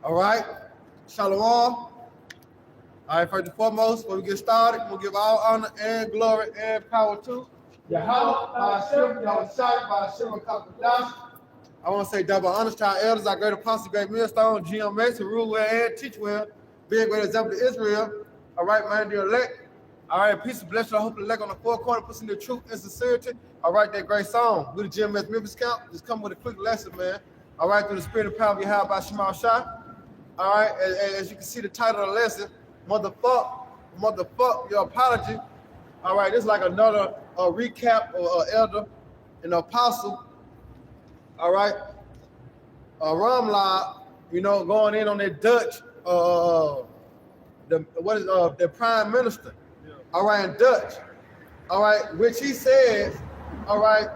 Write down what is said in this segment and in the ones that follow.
All right. Shalom. All right, first and foremost, before we get started, we'll give all honor and glory and power to Yahweh, Ba'ashem, Yahushua, Ba'ashem, Kakadash. I want to say double honors to our elders, our great apostle, great millstone, GMX, who rule well and teach well, be a great example to Israel. All right, man, the elect. All right, peace and blessing. I hope the elect on the four corner puts in the truth and sincerity. All right, that great song. We the GMS Memphis Camp. Just come with a quick lesson, man. All right, through the spirit and power of Yahweh by Shema Shai. All right, as you can see the title of the lesson, motherfuck your apology. All right, this is like another recap of elder and apostle. All right, Ramla, going in on that Dutch, the prime minister. Yeah. All right, in Dutch. All right, which he says, all right,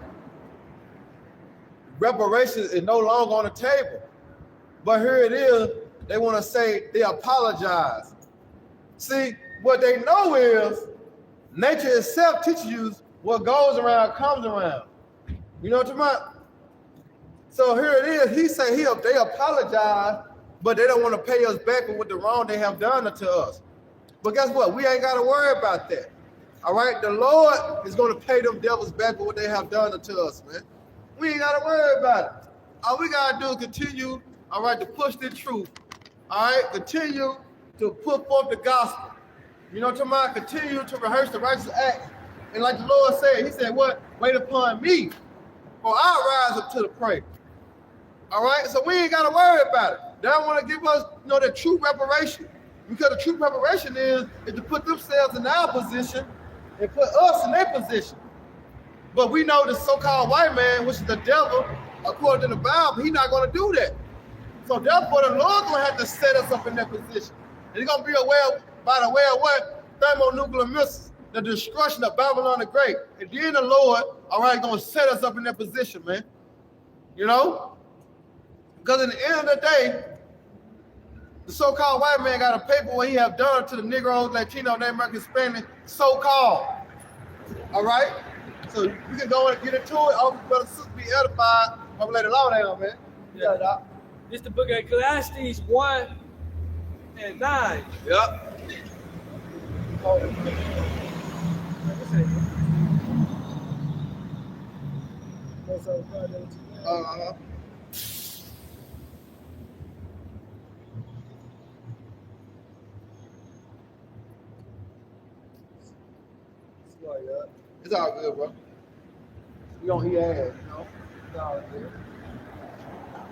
reparations is no longer on the table. But here it is, they want to say they apologize. See, what they know is nature itself teaches you what goes around comes around. You know what I'm talking about? So here it is. He say they apologize, but they don't want to pay us back for what the wrong they have done to us. But guess what? We ain't got to worry about that. All right? The Lord is going to pay them devils back for what they have done to us, man. We ain't got to worry about it. All we got to do is continue, all right, to push the truth. All right? Continue to put forth the gospel. You know what I'm talking about? Continue to rehearse the righteous acts. And like the Lord said, he said, what? Wait upon me, for I'll rise up to the prey. All right? So we ain't got to worry about it. They don't want to give us, the true reparation. Because the true reparation is to put themselves in our position and put us in their position. But we know the so-called white man, which is the devil, according to the Bible, he's not going to do that. So therefore, the Lord's going to have to set us up in that position. And he's going to be aware, by the way of what? Thermonuclear missiles, the destruction of Babylon the Great. And then the Lord, all right, going to set us up in that position, man. Because at the end of the day, the so-called white man got to pay for what he have done to the Negroes, Latino, Native American, Hispanic, so-called. All right? So you can go and get into it. I hope you brothers and sisters be edified. I'm going to let it all down, man. Yeah, Doc. This is the book of Ecclesiastes 1 and 9. Yep. Uh-huh. It's all good, bro. We don't eat ass, It's all good.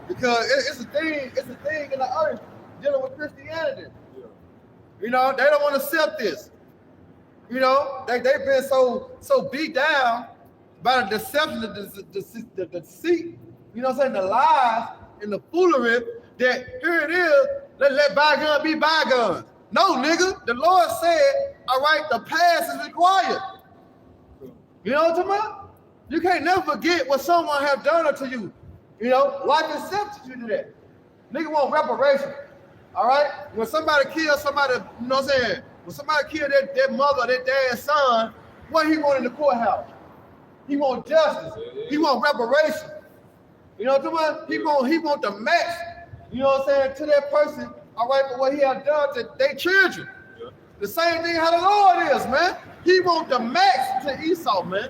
Because it's a thing in the earth dealing with Christianity. Yeah. They don't want to accept this. They've been so beat down by the deception, the deceit, the lies and the foolery that here it is, let bygones be bygones. No, nigga, the Lord said, all right, the past is required. You know what I'm talking about? You can't never forget what someone have done to you. Life accepted you to that. Nigga want reparation. All right? When somebody kills somebody, you know what I'm saying? When somebody killed their mother, their dad's son, what he want in the courthouse? He want justice. He want reparation. You know what I'm talking about? He want the match, you know what I'm saying, to that person, all right, for what he have done to their children. Yeah. The same thing how the Lord is, man. He want the max to Esau, man.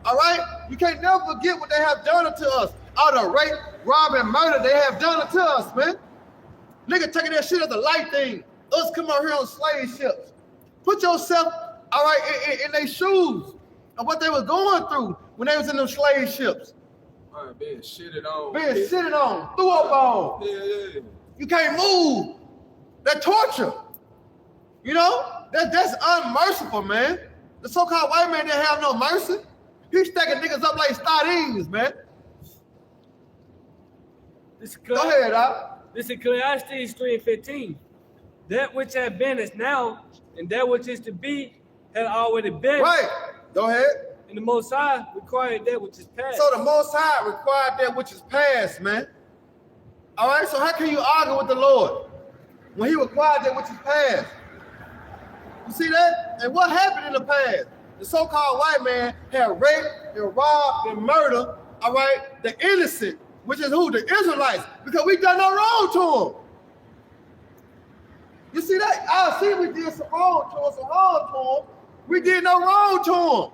All right? You can't never forget what they have done to us. All the rape, rob, and murder they have done to us, man. Nigga taking that shit as a light thing. Us come out here on slave ships. Put yourself, all right, in their shoes of what they was going through when they was in them slave ships. All right, being shitted on. Threw up on. Yeah. You can't move. That torture. That's unmerciful, man. The so-called white man didn't have no mercy. He's stacking niggas up like sardines, man. Go ahead, Doc. This is Ecclesiastes 3 and 15. That which had been is now, and that which is to be had already been. Right. Go ahead. And the Most High required that which is past. So the Most High required that which is past, man. All right, so how can you argue with the Lord when he required that which is past? You see that? And what happened in the past? The so-called white man had raped and robbed and murdered, all right, the innocent, which is who? The Israelites, because we done no wrong to them. You see that? I see we did some wrong to him, some harm to him. We did no wrong to him.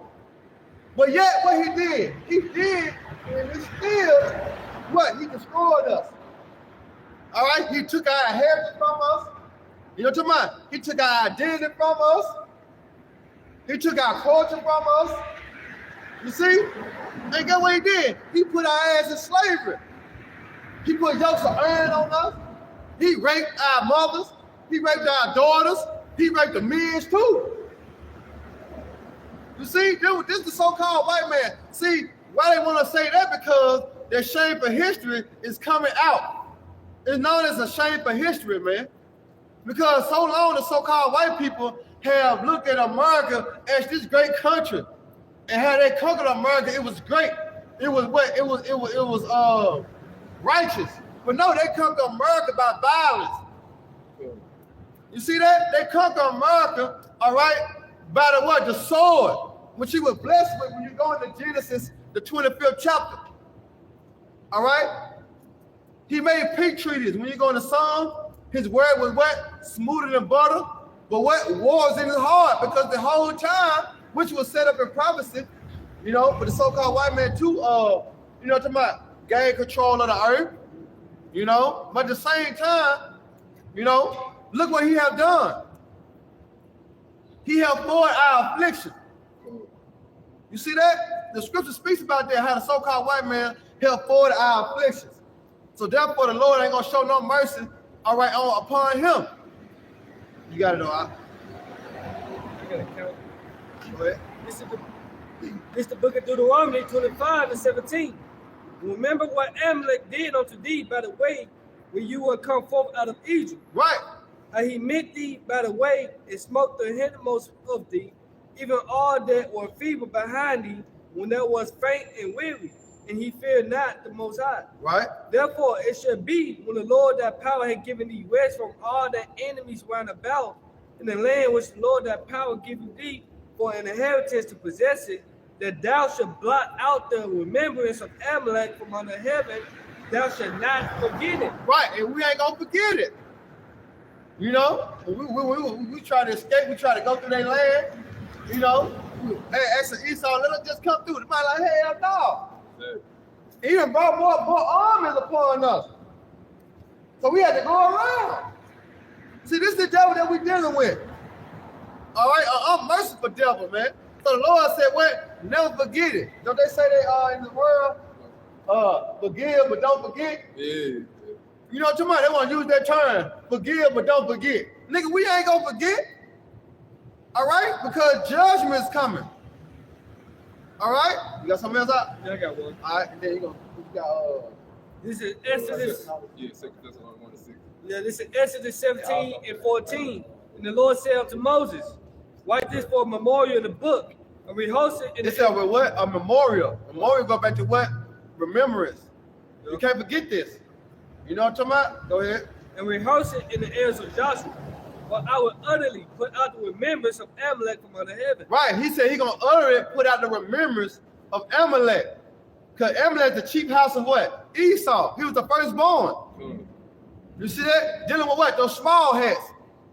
But yet what he did, and he still, what? He destroyed us. All right? He took our inheritance from us. You know what I'm talking about? He took our identity from us. He took our culture from us. You see? And guess what he did? He put our ass in slavery. He put yokes of iron on us. He raped our mothers. He raped our daughters. He raped the men too. You see, this is the so-called white man. See, why they want to say that? Because their shame for history is coming out. It's known as a shame for history, man. Because so long the so-called white people have looked at America as this great country. And how they conquered America, it was great. It was what? It was righteous. But no, they conquered America by violence. You see that? They conquered America, all right, by the what? The sword, which he was blessed with when you go into Genesis, the 25th chapter. All right? He made peace treaties. When you go into Psalm, his word was what? Smoother than butter. But what? War was in his heart, because the whole time, which was set up in prophecy, you know, for the so-called white man too, you know, talking about gain control of the earth, you know, but at the same time, you know, look what he have done. He have poured our affliction. You see that? The scripture speaks about that, how the so-called white man helped forward our afflictions. So therefore, the Lord ain't gonna show no mercy, all right, upon him. You got it, though. I gotta count. Go ahead. This the book of Deuteronomy 25 and 17. Remember what Amalek did unto thee by the way when you were come forth out of Egypt. Right. How he met thee by the way and smote the hindermost of thee, even all that were feeble behind thee, when thou was faint and weary, and he feared not the Most High. Right. Therefore it shall be, when the Lord thy power had given thee rest from all thy enemies round about, in the land which the Lord thy power giveth thee for an inheritance to possess it, that thou shalt blot out the remembrance of Amalek from under heaven, thou shalt not forget it. Right, and we ain't gonna forget it. You know, we try to escape, we try to go through their land, you know. Hey, ask Esau, let us just come through. They might like, hell no. He even brought more armies upon us. So we had to go around. See, this is the devil that we're dealing with. All right, unmerciful devil, man. So the Lord said, what? Never forget it. Don't they say they in the world, forgive but don't forget? Yeah. You know what I'm talking about? They want to use that term, forgive but don't forget. Nigga, we ain't gonna forget. All right? Because judgment is coming. All right? You got something else out? Yeah, I got one. All right, and then you got This is Exodus. Yeah, 2 Thessalonians 1 to 6. Yeah, this is Exodus 17 and 14. And the Lord said unto Moses, write this for a memorial in the book, and rehearse it in It said with what? A memorial. Memorial go back to what? Remembrance. Yep. You can't forget this. You know what I'm talking about? Go ahead. and rehearse it in the ears of Joshua. For I will utterly put out the remembrance of Amalek from under heaven. Right. He said he gonna utterly put out the remembrance of Amalek. Because Amalek is the chief house of what? Esau. He was the firstborn. You see that? Dealing with what? Those small hats.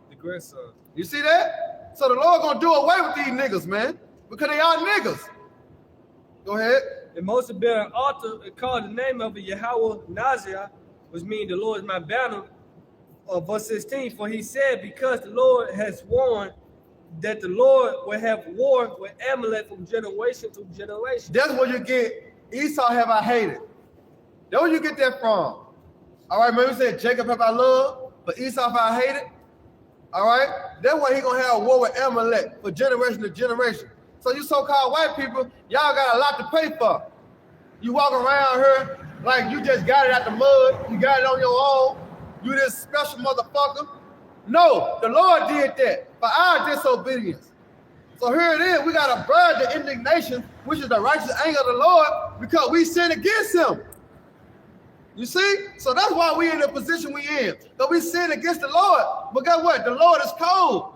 The grandson. You see that? So the Lord gonna do away with these niggas, man. Because they are niggas. Go ahead. And Moses built an altar and called the name of it Yahweh Nazir, which means the Lord is my banner. Verse 16, for he said, because the Lord has sworn that the Lord will have war with Amalek from generation to generation. That's where you get Esau have I hated. That's where you get that from. All right, remember we said Jacob have I loved, but Esau have I hated. All right, that's why he gonna have a war with Amalek for generation to generation. So you so-called white people, y'all got a lot to pay for. You walk around here like you just got it out the mud, you got it on your own, you this special motherfucker. No, the Lord did that for our disobedience. So here it is, we gotta burn the indignation, which is the righteous anger of the Lord, because we sin against him. You see? So that's why we in the position we in. Because we sin against the Lord. But guess what? The Lord is cold.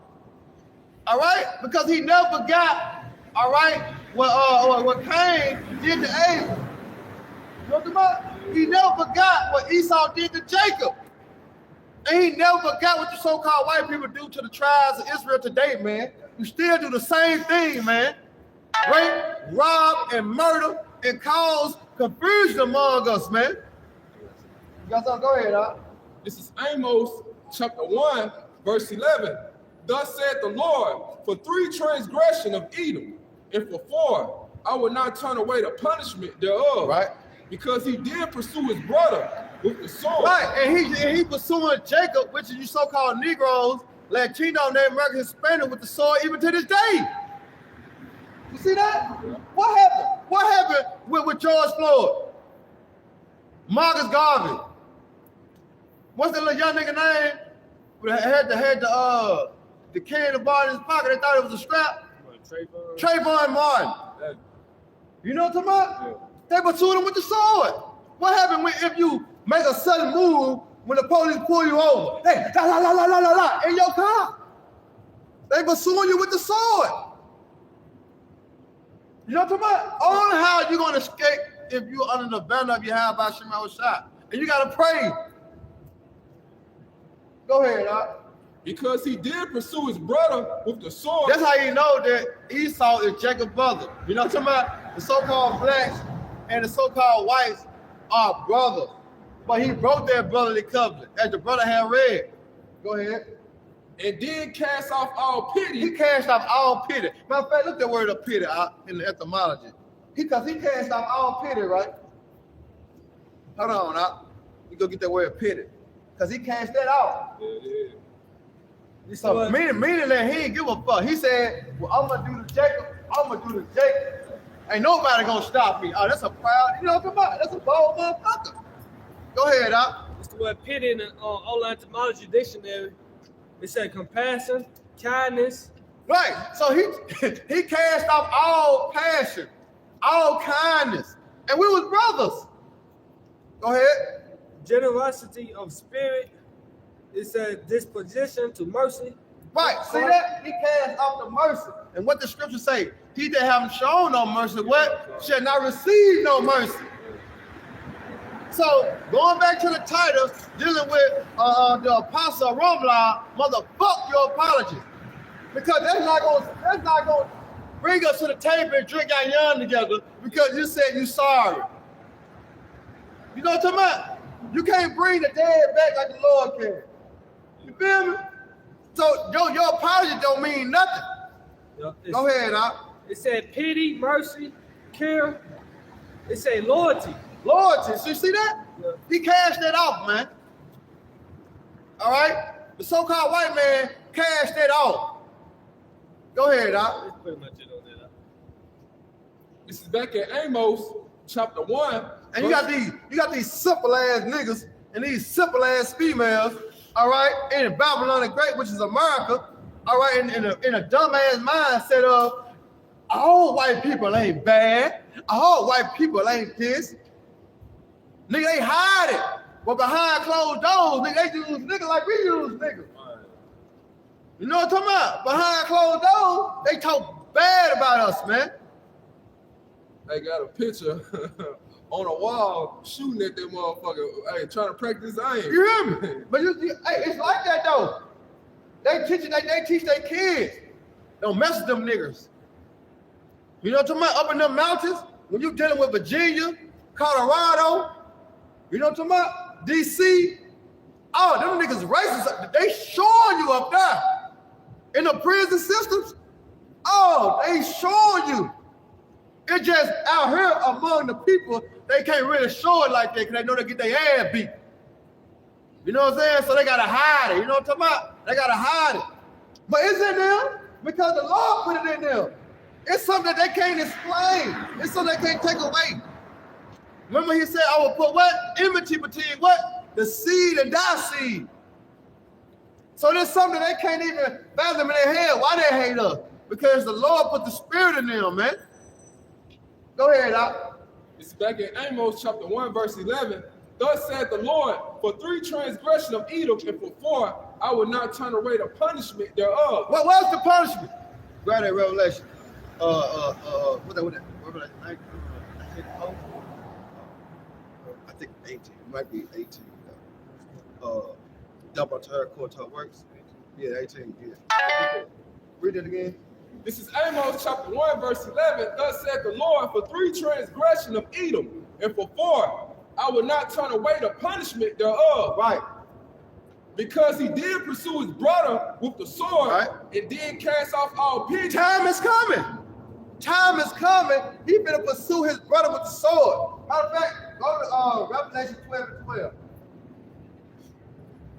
All right? Because he never forgot, all right, what Cain did to Abel. You know what I'm about? He never forgot what Esau did to Jacob. And he never forgot what the so-called white people do to the tribes of Israel today, man. You still do the same thing, man. Rape, rob, and murder, and cause confusion among us, man. You got something? Go ahead, huh? This is Amos chapter 1, verse 11. Thus said the Lord, for 3 transgression of Edom, and for 4, I will not turn away the punishment thereof. Right. Because he did pursue his brother with the sword. Right, and he pursuing Jacob, which is you so-called Negroes, Latino, Native American, Hispanic with the sword even to this day. You see that? Yeah. What happened? What happened with George Floyd? Marcus Garvey. What's that little young nigga name? Had the can in the bar in his pocket. They thought it was a strap. Trayvon Martin. Yeah. You know what I'm talking about? Yeah. They pursued him with the sword. What happened if you make a sudden move when the police pull you over? Hey, la la la la la la in your car. They pursuing you with the sword. You know what I'm talking about? Only how you gonna escape if you're under the banner of Yahweh by Shema Shah. And you gotta pray. Go ahead, Doc. Because he did pursue his brother with the sword. That's how you know that Esau is Jacob's brother. You know what I'm talking about? The so-called blacks and the so-called whites are brothers. But he broke their brotherly covenant, as the brother had read. Go ahead. And did cast off all pity. He cast off all pity. Matter of fact, look that word of pity in the etymology. Because he cast off all pity, right? Hold on, now. You go get that word pity. Because he cast that off. Yeah. So meaning that he didn't give a fuck. He said, well, I'm gonna do to Jacob, I'm gonna do to Jacob. Ain't nobody gonna stop me. Oh, that's a proud, you know what I'm talking about? That's a bold motherfucker. Go ahead, Doc. It's the word pity in the online etymology dictionary. It said compassion, kindness. Right. So he cast off all passion, all kindness. And we was brothers. Go ahead. Generosity of spirit. It's a disposition to mercy. Right. See that? He cast off the mercy. And what the scripture say? He that haven't shown no mercy, what? Shall not receive no mercy. So going back to the title, dealing with the apostle Romla, motherfuck your apologies. Because that's not gonna bring us to the table and drink our yarn together because you said you sorry. You know what I'm talking about? You can't bring the dead back like the Lord can. You feel me? So your apology don't mean nothing. Go ahead, Doc. It said pity, mercy, care. It said loyalty. Loyalty. So you see that? Yeah. He cashed that off, man. All right? The so-called white man cashed that off. Go ahead, Doc. That's pretty much it on that. This is back in Amos chapter 1. And you got these simple ass niggas and these simple ass females, all right, in Babylon the Great, which is America, all right, in a dumbass mindset of all white people ain't bad, all white people ain't this. Nigga, they hide it. But behind closed doors, nigga, they use niggas like we use niggas. You know what I'm talking about? Behind closed doors, they talk bad about us, man. They got a picture on a wall shooting at that motherfucker. Hey, trying to practice aim. You hear me? But hey, it's like that though. They teach their kids. Don't mess with them niggas. You know what I'm talking about? Up in them mountains, when you dealing with Virginia, Colorado, you know what I'm talking about? DC. Oh, them niggas racist. They showing you up there. In the prison systems, oh, they showing you. It's just out here among the people, they can't really show it like that because they know they get their ass beat. You know what I'm saying? So they gotta hide it. You know what I'm talking about? They gotta hide it. But it's in there because the Lord put it in there. It's something that they can't explain. It's something they can't take away. Remember he said, I will put what? Enmity between what? The seed and thy seed. So there's something they can't even fathom in their head why they hate us. Because the Lord put the spirit in them, man. Go ahead, Doc. It's back in Amos chapter 1, verse 11. Thus said the Lord, for 3 transgression of Edom, and for 4, I will not turn away the punishment thereof. What was the punishment? Grab that Revelation. What that? Revelation 19, I think 18. It might be 18. double to her according to her works. Yeah, 18. Yeah. Read it again. This is Amos chapter 1, verse 11. Thus said the Lord, for 3 transgression of Edom, and for 4, I will not turn away the punishment thereof. Right. Because he did pursue his brother with the sword, Right. and did cast off all pity. Time is coming. Time is coming. He finna pursue his brother with the sword. Matter of fact, go to Revelation 12:12.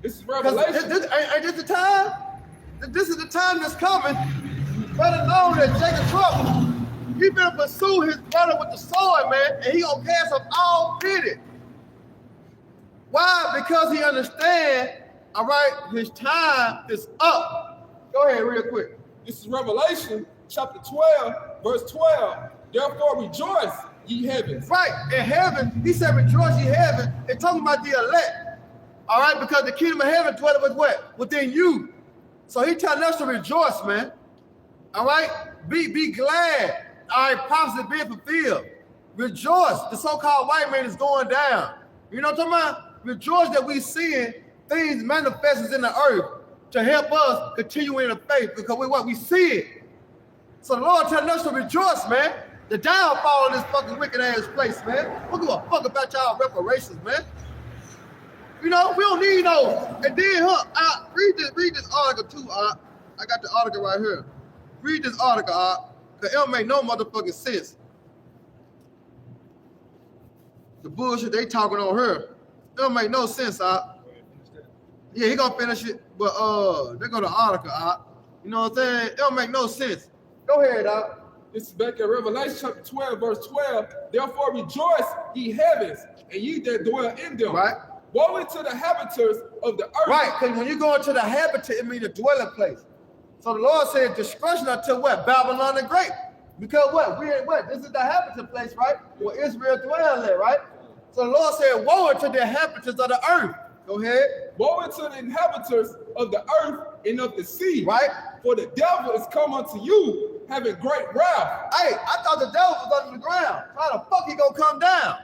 This is Because Revelation. ain't this the time? This is the time that's coming. Better known that Jacob trouble. He finna pursue his brother with the sword, man, and he gonna cast off all pity. Why? Because he understands, all right, his time is up. Go ahead real quick. This is Revelation chapter 12, verse 12. Therefore rejoice, ye heavens. Right, in heaven, he said, rejoice ye heaven. It's talking about the elect. All right, because the kingdom of heaven dwelleth with what? Within you. So he telling us to rejoice, man. All right, be glad. All right, prophecy being fulfilled. Rejoice. The so-called white man is going down. You know what I'm talking about? Rejoice that we seeing things manifested in the earth to help us continue in the faith, because we see it. So the Lord telling us to rejoice, man. The downfall of this fucking wicked ass place, man. We don't give a fuck about y'all reparations, man. You know, we don't need no. And then, read this article too, I got the article right here. Read this article, because it don't make no motherfucking sense. The bullshit they talking on her, it don't make no sense, Yeah, he gonna finish it, but they go to article, You know what I'm saying? It don't make no sense. Go ahead, This is back at Revelation chapter 12, verse 12. Therefore rejoice, ye heavens, and ye that dwell in them. Right. Woe unto the habitants of the earth. Right, because when you go into the habitat, it means the dwelling place. So the Lord said, destruction until what? Babylon the Great. Because what? We're in what? This is the habitat place, right? Where Israel dwells at, right? So the Lord said, woe unto the inhabitants of the earth. Go ahead. Woe unto the inhabitants of the earth and of the sea. Right. For the devil is come unto you, having great wrath. Hey, I thought the devil was under the ground. How the fuck he gonna come down?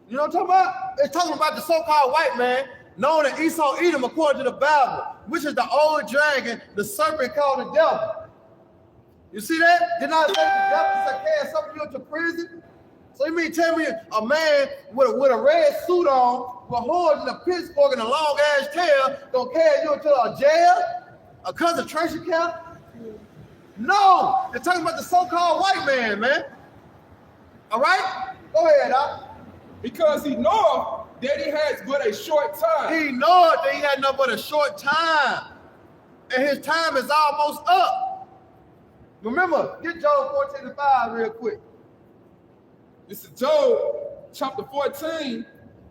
You know what I'm talking about? It's talking about the so-called white man, known as Esau Edom according to the Bible, which is the old dragon, the serpent called the devil. You see that? Did not say the devil cast some of you into prison? So you mean tell me a man with a red suit on, with horns and a pitchfork and a long ass tail, gonna carry you into a jail? A concentration camp? No! They're talking about the so-called white man. All right? Go ahead, Because he knoweth that he has but a short time. He knoweth that he had nothing but a short time. And his time is almost up. Remember, get Job 14:5 real quick. This is Job chapter 14,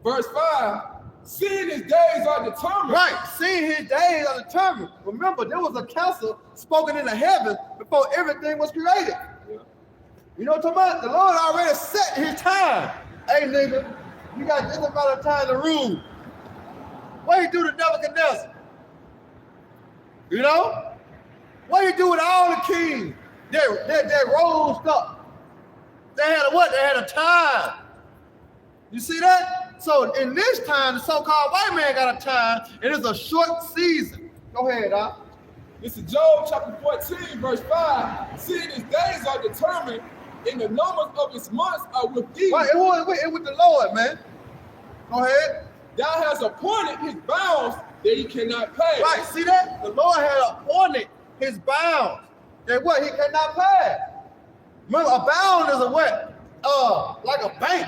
verse 5. Seeing his days are determined. Right, seeing his days are determined. Remember, there was a counsel spoken in the heavens before everything was created. Yeah. You know what I'm talking about? The Lord already set his time. Hey, nigga, you got this amount of time to rule. What he do to Nebuchadnezzar? You know? What he do with all the kings that rose up? They had a what? They had a time. You see that? So in this time, the so-called white man got a time, and it's a short season. Go ahead, This is Job chapter 14, verse 5. Seeing his days are determined, and the numbers of his months are with thee. Right, it was with the Lord, man. Go ahead. Thou hast appointed his bounds that he cannot pay. Right, see that? The Lord had appointed his bounds. That what? He cannot pay. Remember, a bound is a what? Like a bank.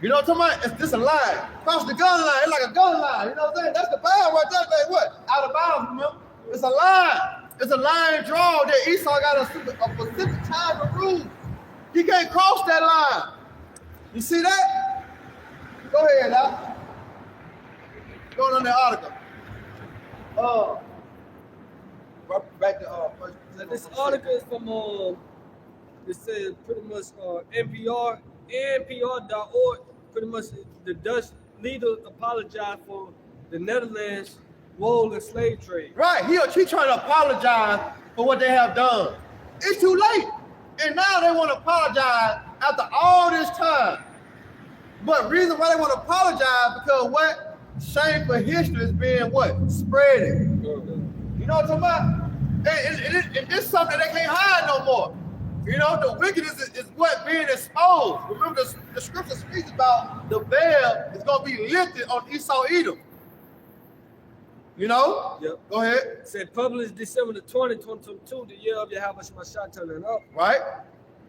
You know what I'm talking about? It's just a line. Cross the gun line. It's like a gun line. You know what I'm saying? That's the bound right there. Like what? Out of bounds, remember? It's a line. It's a line draw that Esau got a specific time to rule. He can't cross that line. You see that? Go ahead, Doc. Going on that article. Back to first. Now, this article is from it says pretty much NPR.org. Pretty much the Dutch leader apologized for the Netherlands' role in slave trade. Right, he trying to apologize for what they have done. It's too late. And now they want to apologize after all this time. But reason why they want to apologize because what? shameful history is being what? Spreading. You know what I'm talking about? And it's something they can't hide no more. You know, the wickedness is what being exposed. Remember, the scripture speaks about the veil is going to be lifted on Esau Edom. You know? Yep. Go ahead. It said published December the 20th, 2022, the year of Yahweh Shemashah turning up. Right?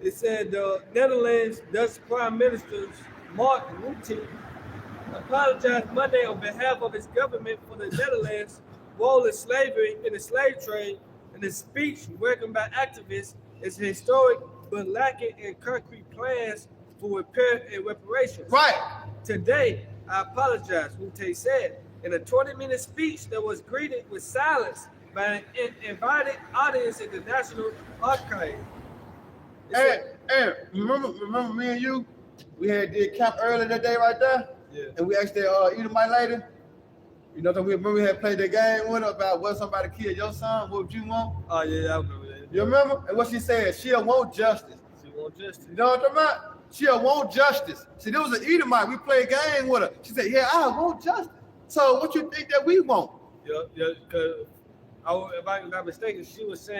It said the Netherlands Dutch Prime Minister Mark Rutte apologized Monday on behalf of his government for the Netherlands' role in slavery in the slave trade, and his speech, welcomed by activists, is historic but lacking in concrete plans for repair and reparations. Right. Today, I apologize, Rutte said, in a 20-minute speech that was greeted with silence by an invited audience at the National Archive. And remember me and you? We did camp earlier that day right there? Yeah. And we asked that Edomite lady. You know, we remember we had played that game with her about what somebody killed your son, what would you want? Oh, yeah, I remember that. You remember? And what she said, she'll want justice. She want justice. You know what I'm talking about? She'll want justice. See, there was an Edomite, we played a game with her. She said, yeah, I want justice. So what you think that we want? Yeah, because if I'm not mistaken, she was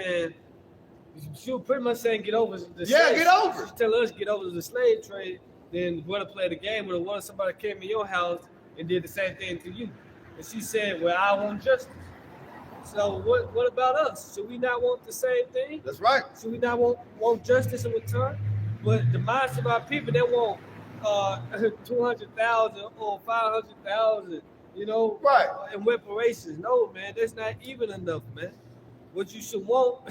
pretty much saying get over the slave. Get over it. She tell us get over the slave trade, then want to play the game with her. What if somebody came in your house and did the same thing to you? And she said, well, I want justice. So what about us? Should we not want the same thing? That's right. Should we not want justice in return? But the minds of our people, they want 200,000 or 500,000, you know, Right. in reparations. No, man, that's not even enough, man. What you should want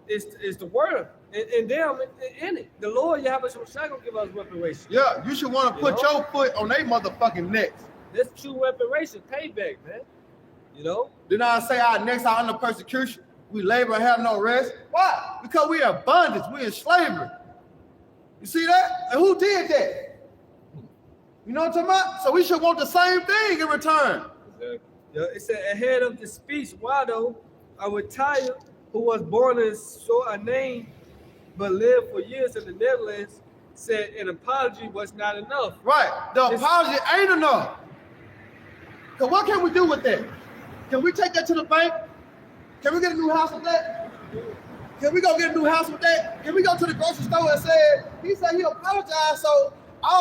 is the word. And them in it. The Lord Yahweh Shemashah gonna give us reparations. Yeah, you should want to put your foot on their motherfucking necks. That's true reparation, payback, man. You know? Did I say our necks are under persecution? We labor and have no rest. Why? Because we are bondage. We in slavery. You see that? And who did that? You know what I'm talking about? So we should want the same thing in return. Exactly. Yeah, it said ahead of the speech, Wado, a retired who was born in a name but lived for years in the Netherlands, said an apology was not enough. Right. The apology ain't enough. So what can we do with that? Can we take that to the bank? Can we get a new house with that? Can we go get a new house with that? Can we go to the grocery store and say, he said he apologized, so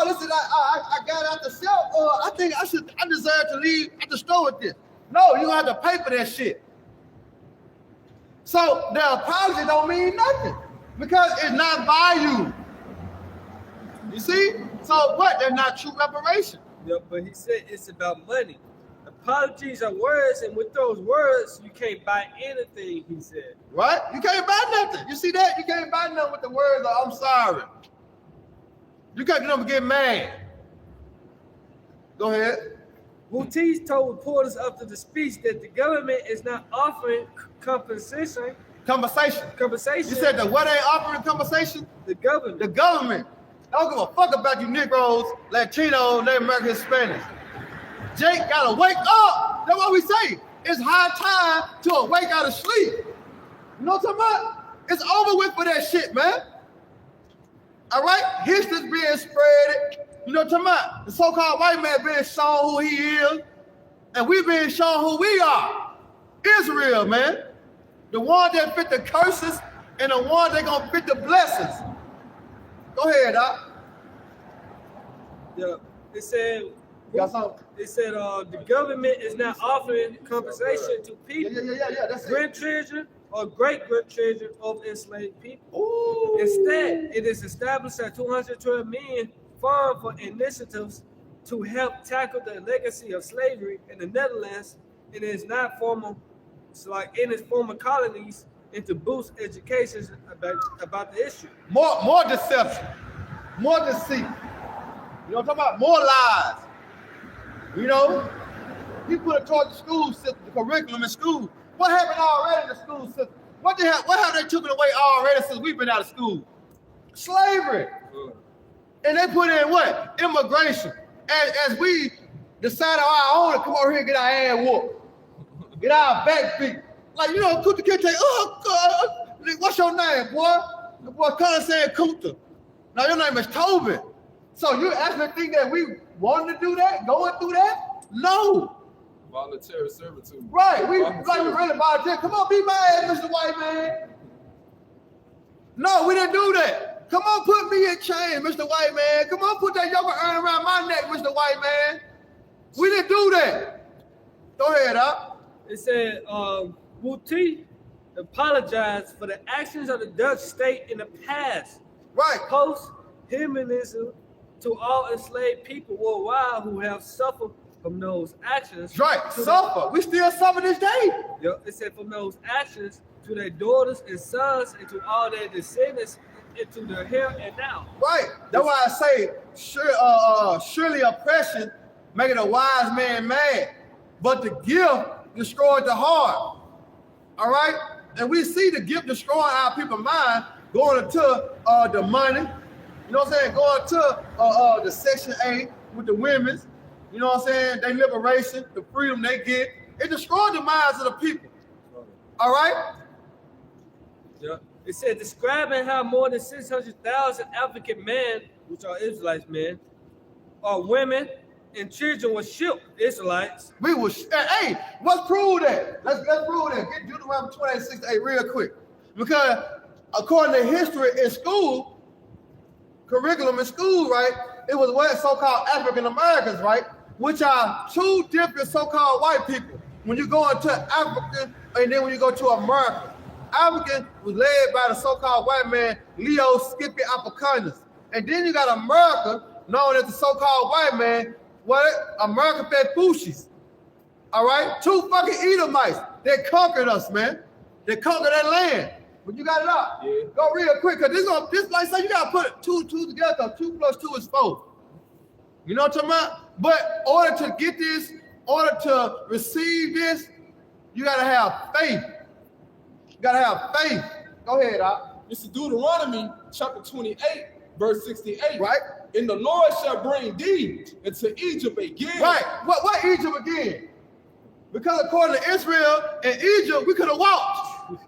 listen, I got out the shelf, I think I deserve to leave at the store with this. No, you have to pay for that shit. So the apology don't mean nothing because it's not value. You see? So what? They're not true reparation. Yeah, but he said it's about money. Apologies are words, and with those words, you can't buy anything, he said. Right? You can't buy nothing. You see that? You can't buy nothing with the words of I'm sorry. You can't get mad. Go ahead. Rutte told reporters after the speech that the government is not offering compensation. Conversation. Compensation. You said that what ain't offering compensation? The government. The government. I don't give a fuck about you Negroes, Latinos, Native American Hispanics. Jake gotta wake up. That's what we say. It's high time to awake out of sleep. You know what I'm talking about? It's over with for that shit, man. All right? History's being spread. You know what I'm talking about? The so-called white man being shown who he is, and we being shown who we are. Israel, man. The one that fit the curses and the one that gonna fit the blessings. Go ahead, Doc. Yeah, it said. You got something? It said the government is not offering compensation to people, Yeah, that's it. grandchildren or great-grandchildren of enslaved people. Ooh. Instead, it is established a $212 million fund for initiatives to help tackle the legacy of slavery in the Netherlands, and it is not formal, it's like in its former colonies, and to boost education about the issue. More deception, more deceit. You know what I'm talking about? More lies. You know, he put it towards the school system, the curriculum in school. What happened already in the school system? What have they taken away already since we've been out of school? Slavery. And they put in what? Immigration. As we decide on our own to come over here and get our ass whooped. Get our back beat. Like, you know, Kunta Kinte, oh, God, what's your name, boy? The boy Connor saying Kunta. Now, your name is Tobin. So you actually think that we wanted to do that, going through that? No. Voluntary servitude. Right, we really volunteer. Come on, be my ass, Mr. White Man. No, we didn't do that. Come on, put me in chains, Mr. White Man. Come on, put that yoga iron around my neck, Mr. White Man. We didn't do that. Go ahead, Up. It said, Muthafunk apologized for the actions of the Dutch state in the past. Right. Post-humanism to all enslaved people worldwide who have suffered from those actions. Right, suffer. We still suffer this day. Yep. It said from those actions to their daughters and sons and to all their descendants into their here and now. Right. That's why I say surely oppression making a wise man mad, but the gift destroyed the heart. All right? And we see the gift destroying our people's mind going into the money, you know what I'm saying? Going to the Section 8 with the women's, you know what I'm saying? Their liberation, the freedom they get. It destroyed the minds of the people. All right? Yeah. It said describing how more than 600,000 African men, which are Israelites men, or women and children were shipped, Israelites. We will, hey, let's prove that. Let's prove that. Get Deuteronomy 28:6-8 real quick. Because according to history in school, curriculum in school, right, it was what so-called African Americans, right, which are two different so-called white people. When you go into African and then when you go to America, African was led by the so-called white man, Leo Skippy Africanus. And then you got America, known as the so-called white man, what? America fed Fushis. All right? Two fucking Edomites. They conquered us, man. They conquered that land. But you got it up. Yeah. Go real quick, because this like say you gotta put two together, because 2 + 2 is 4. You know what I'm talking about? But in order to get this, in order to receive this, you gotta have faith. You gotta have faith. Go ahead, Doc. This is Deuteronomy chapter 28, verse 68. Right. And the Lord shall bring thee into Egypt again. Right. What Egypt again? Because according to Israel and Egypt, we could have walked.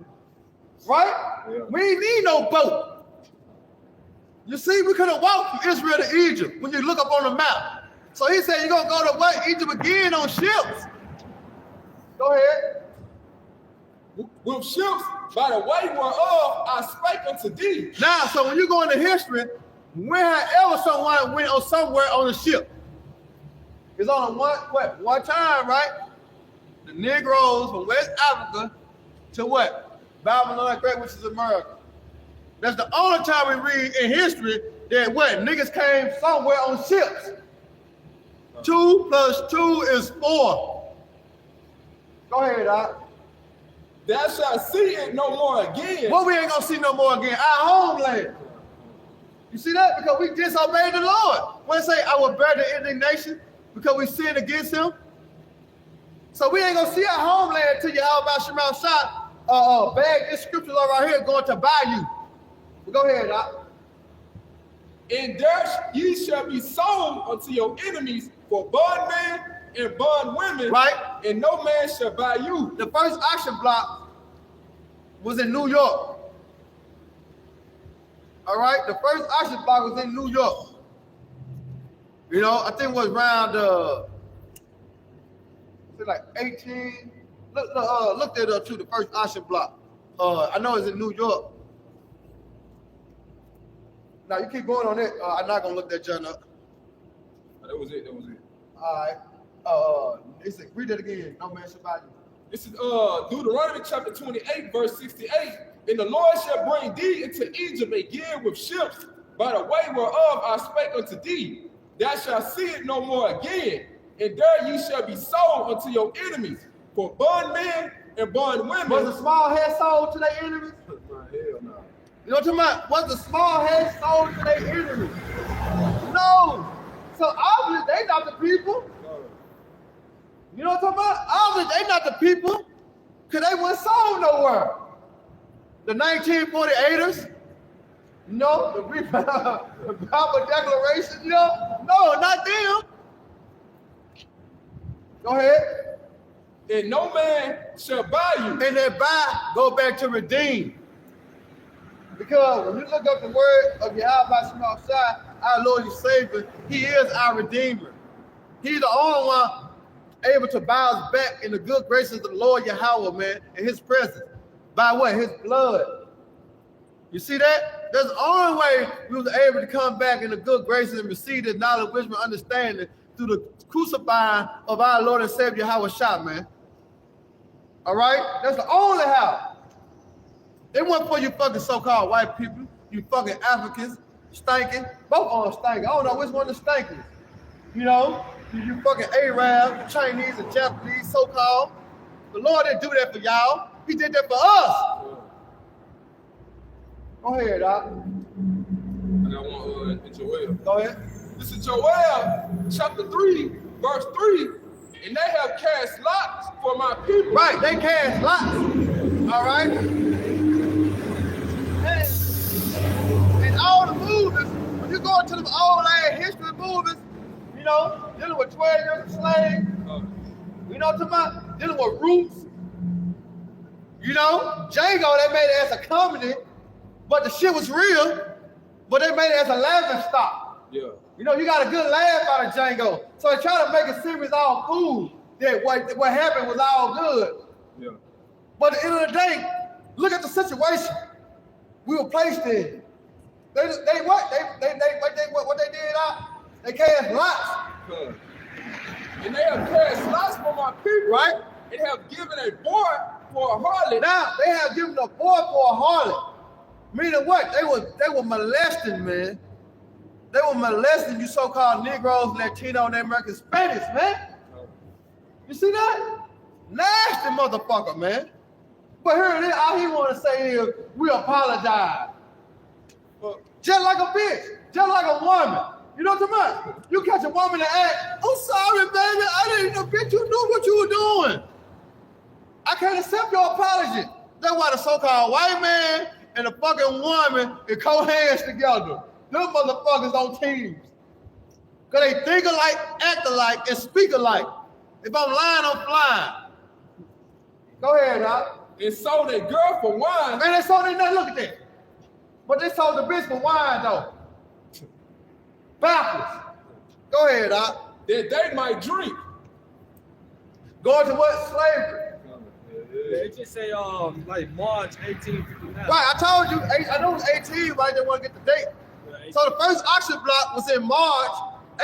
Right? Yeah. We ain't need no boat. You see, we could have walked from Israel to Egypt when you look up on the map. So he said, you're going to go to what? Egypt again on ships. Go ahead. With ships by the way whereof I spake unto thee. Now, so when you go into history, whenever someone went on somewhere on a ship, it's on one time, right? The Negroes from West Africa to what? Babylon the Great, which is America. That's the only time we read in history that what? Niggas came somewhere on ships. 2 + 2 is 4. Go ahead, Doc. Thou shalt see it no more again. Well, we ain't gonna see no more again. Our homeland. You see that? Because we disobeyed the Lord. When I say I will bear the indignation because we sinned against him. So we ain't gonna see our homeland until you how about Shemel Shot bag this scripture right here going to buy you. But go ahead, Doc. And there ye shall be sold unto your enemies for bondmen and bondwomen, right? And no man shall buy you. The first auction block was in New York. All right, the first auction block was in New York. You know, I think it was around like 18. Look that up too. The first auction block. I know it's in New York. Now you keep going on it. I'm not gonna look that junk up. That was it. All right. It's like, read that again. No man shall buy you. This is Deuteronomy chapter 28, verse 68. And the Lord shall bring thee into Egypt again with ships by the way whereof I spake unto thee. Thou shalt see it no more again. And there ye shall be sold unto your enemies for bondmen and bondwomen. Was the small head sold to their enemies? Hell no. You know what I'm talking about? Was the small head sold to their enemies? No. So obviously they not the people. You know what I'm talking about? Obviously they not the people. Because they weren't sold nowhere. The 1948ers, you know, the Bible Declaration, you know? No, not them. Go ahead. And no man shall buy you. And that buy, go back to redeem. Because when you look up the word of Yahweh Shema Shai, our Lord and Savior, he is our Redeemer. He's the only one able to bounce back in the good graces of the Lord Yahweh, man, in his presence. By what? His blood. You see that? That's the only way we was able to come back in the good graces and receive the knowledge, wisdom, and understanding through the crucifying of our Lord and Savior Yahweh Shah, man. All right? That's the only how. It wasn't for you fucking so-called white people, you fucking Africans, stinking. Both of them stinking. I don't know which one is stinking. You know? You fucking Arab, Chinese, and Japanese, so-called. The Lord didn't do that for y'all. He did that for us. Go ahead, Doc. I got one in Joel. Go ahead. This is Joel chapter 3, verse 3. And they have cast lots for my people. Right, they cast lots. All right? And all the movies, when you go into the old ass history movies, you know, dealing with 12 years of slave, you know what I'm talking about? Dealing with Roots. You know, Django, they made it as a comedy, but the shit was real, but they made it as a laughing stock. Yeah. You know, you got a good laugh out of Django. So they try to make it seem it's all cool, that what happened was all good. Yeah. But at the end of the day, look at the situation we were placed in. What they did out? They cast lots. And they have cast lots for my people. Right? And have given a boy for a harlot. Now they have given a boy for a harlot. Meaning what? They were molesting, man. They were molesting you so-called Negroes, Latino, and American Spanish, man. You see that? Nasty motherfucker, man. But here it is, all he want to say is, we apologize. Just like a bitch, just like a woman. You know what I'm talking about? You catch a woman that act, I'm sorry, baby, I didn't know, bitch, you knew what you were doing. I can't accept your apology. That's why the so-called white man and the fucking woman can co-hands together. Them motherfuckers on teams. Because they think alike, act alike, and speak alike. If I'm lying, I'm flying. Go ahead, Doc. And sold a girl for wine. Man, they sold it, look at that. But they sold the bitch for wine, though. Backwards. Go ahead, Doc. That they might drink. Going to what? Slavery. They just say like March 1859. Right, I told you, I know it was 18, but I didn't want to get the date. Right. So the first auction block was in March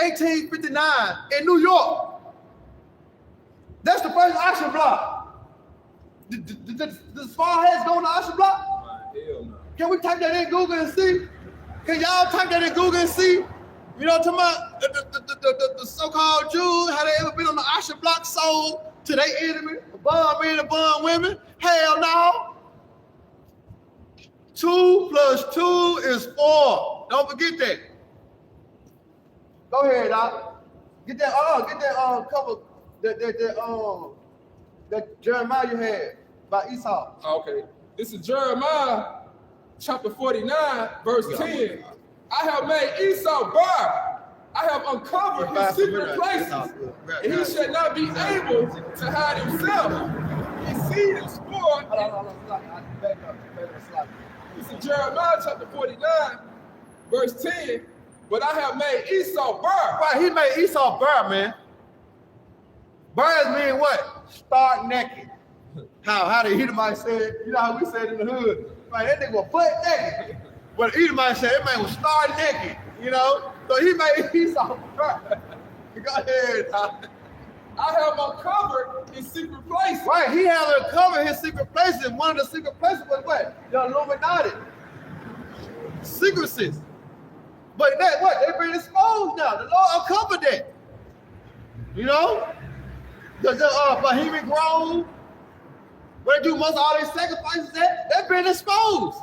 1859 in New York. That's the first auction block. Does small heads go on the auction block? Hell no. Can we type that in Google and see? Can y'all type that in Google and see? You know what I'm talking about? The so-called Jews, how they ever been on the auction block sold to their enemy, bond men and bond women? Hell no. 2 + 2 is 4. Don't forget that. Go ahead, Doc. Get that cover that Jeremiah you had by Esau. Okay. This is Jeremiah chapter 49, verse 10. I have made Esau bare. I have uncovered his secret places, and he shall not be able to hide himself. His seed is spoiled. This is Jeremiah chapter 49, verse 10. But I have made Esau bare. Right, he made Esau bare, man. Bare mean what? Start naked. How the Edomite said, you know how we said in the hood, right, that nigga was butt naked. But the Edomite said, that man was start naked, you know? So he made Esau bare. Go ahead, Doc. I have uncovered his secret places. Right, he had uncovered his secret places, and one of the secret places was what? The Illuminati. Secrecies. But that what? They've been exposed now. The Lord uncovered that. You know? The Bohemian Grove, where they do most of all these sacrifices at, they've been exposed.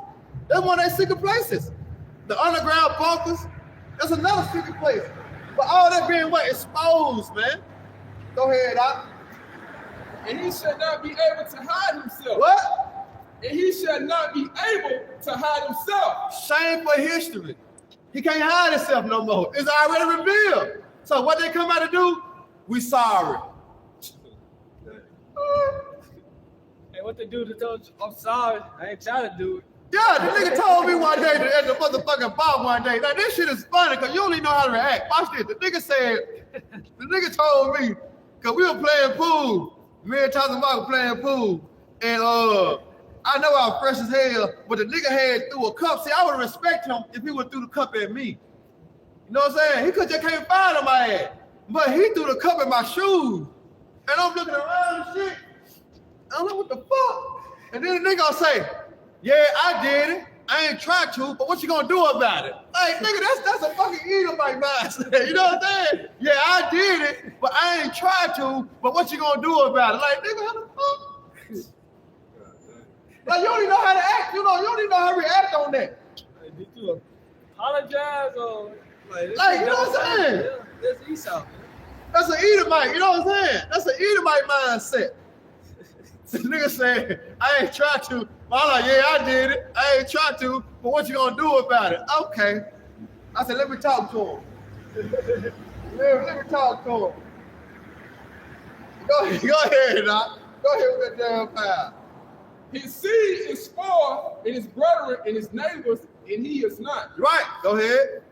That's one of their secret places. The underground bunkers, that's another secret place. But all that being what? Exposed, man. Go ahead, Doc. And he shall not be able to hide himself. What? And he shall not be able to hide himself. Shame for history. He can't hide himself no more. It's already revealed. So what they come out to do? We sorry. Hey, what the dude that told you, I'm sorry, I ain't trying to do it. Yeah, the nigga told me one day at the motherfucking bar one day. Now this shit is funny because you don't even know how to react. Watch this. The nigga said, the nigga told me, Cause we were playing pool. Me and Thomas Mark were playing pool. And I know I was fresh as hell, but the nigga had threw a cup. See, I would respect him if he would threw the cup at me. You know what I'm saying? He could just came find on my ass. But he threw the cup in my shoes. And I'm looking around and shit. I'm like, what the fuck? And then the nigga gonna say, yeah, I did it. I ain't tried to, but what you gonna do about it? Like, nigga, that's a fucking Edomite mindset. You know what I'm saying? Yeah, I did it, but I ain't tried to, but what you gonna do about it? Like, nigga, how the fuck? Like, you don't even know how to act. You don't even know how to react on that. Like, did you apologize or like you know what I'm saying? Yeah, that's Esau. That's an Edomite, you know what I'm saying? That's an Edomite mindset. The nigga saying, I ain't tried to. But I'm like, yeah, I did it. I ain't tried to, but what you gonna do about it? Okay. I said, let me talk to him. let me talk to him. Go ahead, Doc. Go ahead with that damn pile. His seed is spoiled in his brethren and his neighbors, and he is not. Right. Go ahead.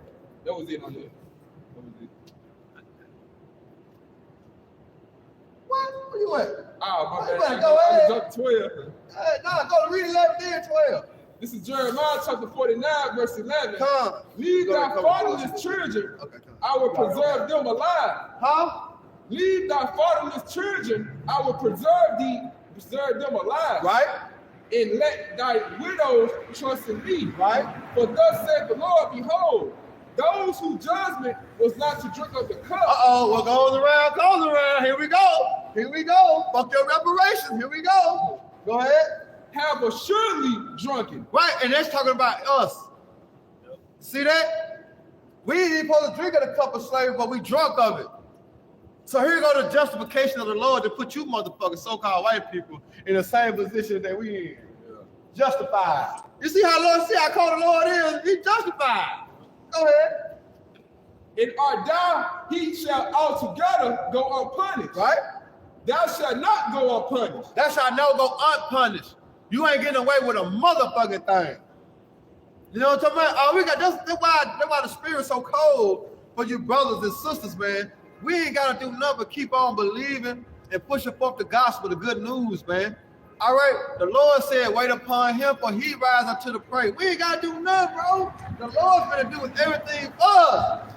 That was it on there. That was it. What? Where you at? Oh, my bad. Go ahead. I was up 12. No, go to read 11, then 12. This is Jeremiah chapter 49, verse 11. Come. Leave thy fatherless children, I will preserve them alive. Huh? Leave thy fatherless children, I will preserve them alive. Right? And let thy widows trust in me. Right? For thus saith the Lord, behold, those whose judgment was not to drink of the cup. What goes around. Here we go. Fuck your reparations. Here we go. Go ahead. Have assuredly drunken. Right, and that's talking about us. See that? We ain't even supposed to drink of the cup of slavery, but we drunk of it. So here go the justification of the Lord to put you motherfuckers, so-called white people, in the same position that we in. Yeah. Justified. You see how cold the Lord is? He's justified. Go ahead. And art thou, he shall altogether go unpunished. Right? Thou shalt not go unpunished. Thou shalt not go unpunished. You ain't getting away with a motherfucking thing. You know what I'm talking about? That's why the spirit's so cold for you brothers and sisters, man. We ain't gotta do nothing but keep on believing and pushing forth the gospel, the good news, man. All right, the Lord said, wait upon him, for he rise unto the prey. We ain't gotta do nothing, bro. The Lord's gonna do everything for us.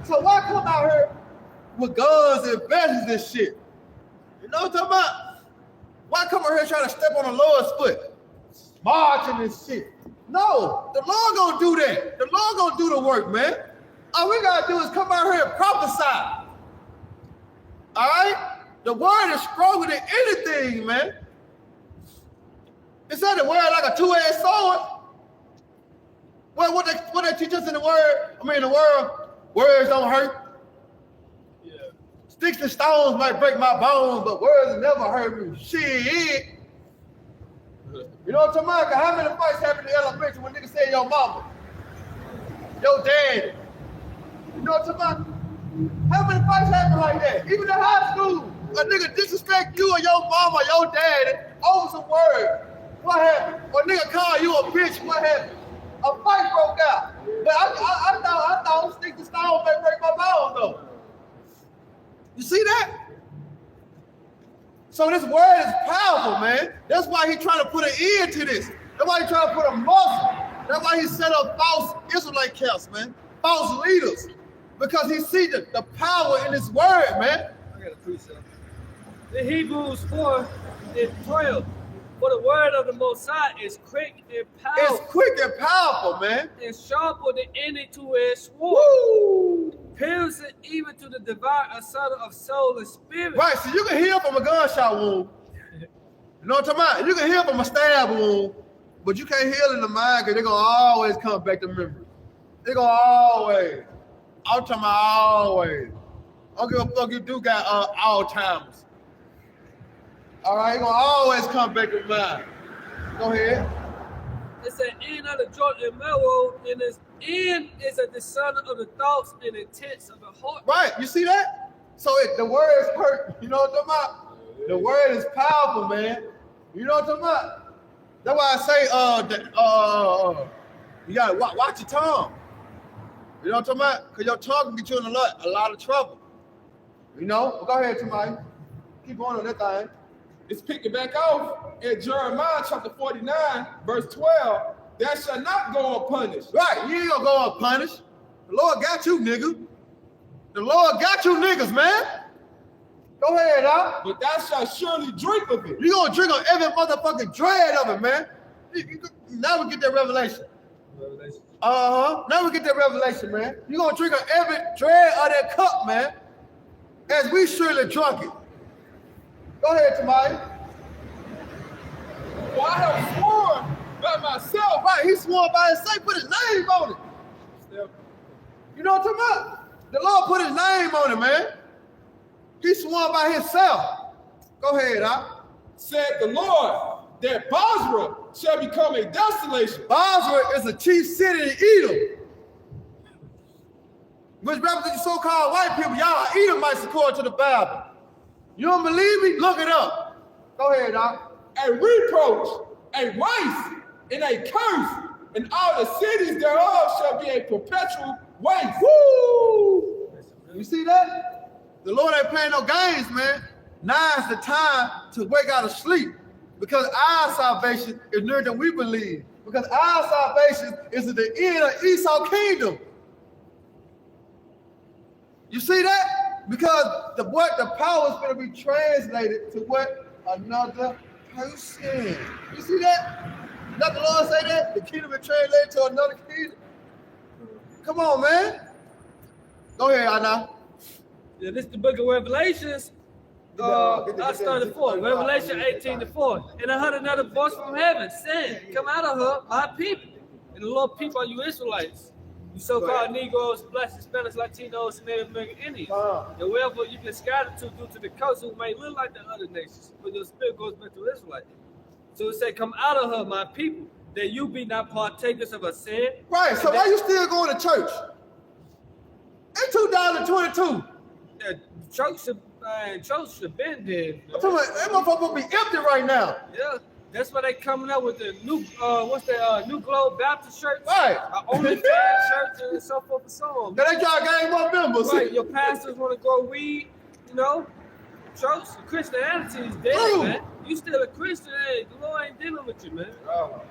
So why come out here with guns and badges and shit? You know what I'm talking about? Why come out here trying to step on the Lord's foot? Marching and shit. No, the Lord gonna do that. The Lord gonna do the work, man. All we gotta do is come out here and prophesy. All right? The word is stronger than anything, man. It said the word like a two-edged sword. Well, what they teach us in the word, the world, words don't hurt. Yeah. Sticks and stones might break my bones, but words never hurt me. Shit. You know what I'm talking about? How many fights happened in elementary when niggas say your mama, your dad? You know what I'm talking about? How many fights happen like that? Even in high school, a nigga disrespect you or your mama or your daddy over some word. What happened? Or a nigga call you a bitch, what happened? A fight broke out. But I thought stick to stone may break my bones though. You see that? So this word is powerful, man. That's why he's trying to put an end to this. That's why he's trying to put a muzzle. That's why he set up false Israelite camps, man. False leaders. Because he sees the power in this word, man. I got a precept. In Hebrews 4 and 12, for the word of the Most High is quick and powerful. It's quick and powerful, man. And sharper than any two-edged sword. Woo! Piercing even to the divine asunder of soul and spirit. Right, so you can heal from a gunshot wound. You know what I'm talking about? You can heal from a stab wound, but you can't heal in the mind because they're going to always come back to memory. They're going to always. I'm talking about always. I don't give a fuck, you do got Alzheimer's. All right, you're going to always come back to mind. Go ahead. It's an end of the joint and marrow, and its end is a discerner of the thoughts and intents of the heart. Right, you see that? So the word is hurt. You know what I'm talking about? The word is powerful, man. You know what I'm talking about? That's why I say you gotta watch your tongue. You know what I'm talking about? Because your tongue can get you in a lot of trouble. You know? Well, go ahead, Tamai. Keep going on that thing. It's picking back off in Jeremiah chapter 49, verse 12. That shall not go unpunished. Right, you ain't gonna go unpunished. The Lord got you, nigga. The Lord got you niggas, man. Go ahead, Doc. But thou shalt surely drink of it. You gonna drink on every motherfucking dread of it, man. Now we get that revelation. Now we get that revelation, man. You gonna drink on every dread of that cup, man. As we surely drunk it. Go ahead, Tamai. For I have sworn by myself. Right, he swore by himself, put his name on it. You know what I'm talking about? The Lord put his name on it, man. He swore by himself. Go ahead, Doc. Said the Lord, that Basra shall become a desolation. Basra is a chief city in Edom, which represents so-called white people. Y'all are Edomites according to the Bible. You don't believe me? Look it up. Go ahead, Doc. A reproach, a waste, and a curse, and all the cities thereof shall be a perpetual waste. Woo! You see that? The Lord ain't playing no games, man. Now is the time to wake out of sleep, because our salvation is nearer than we believe. Because our salvation is at the end of Esau's kingdom. You see that? Because the power is going to be translated to what? Another person. You see that? Not the Lord say that? The kingdom is translated to another kingdom. Come on, man. Go ahead, Anna. Yeah, this is the book of Revelations. I started 4. Revelation 18:4. And I heard another voice from heaven saying, come out of her, my people. And the Lord people are you Israelites. You so-called Negroes, Blacks, Hispanics, Latinos, and Native American Indians. And wherever you get scattered to due to the curse who may look like the other nations, but your spirit goes back to Israelites. So it said, come out of her, my people, that you be not partakers of her sin. Right, so why you still going to church? In 2022. The church should have been dead. I'm talking about, that motherfucker will be empty right now. Yeah, that's why they coming up with the new, New Globe Baptist Church. Right. OnlyFans church and so forth and so on. Now they try to gain more members. Right, your pastors want to grow weed, you know. Church, Christianity is dead, man. You still a Christian, hey, the Lord ain't dealing with you, man.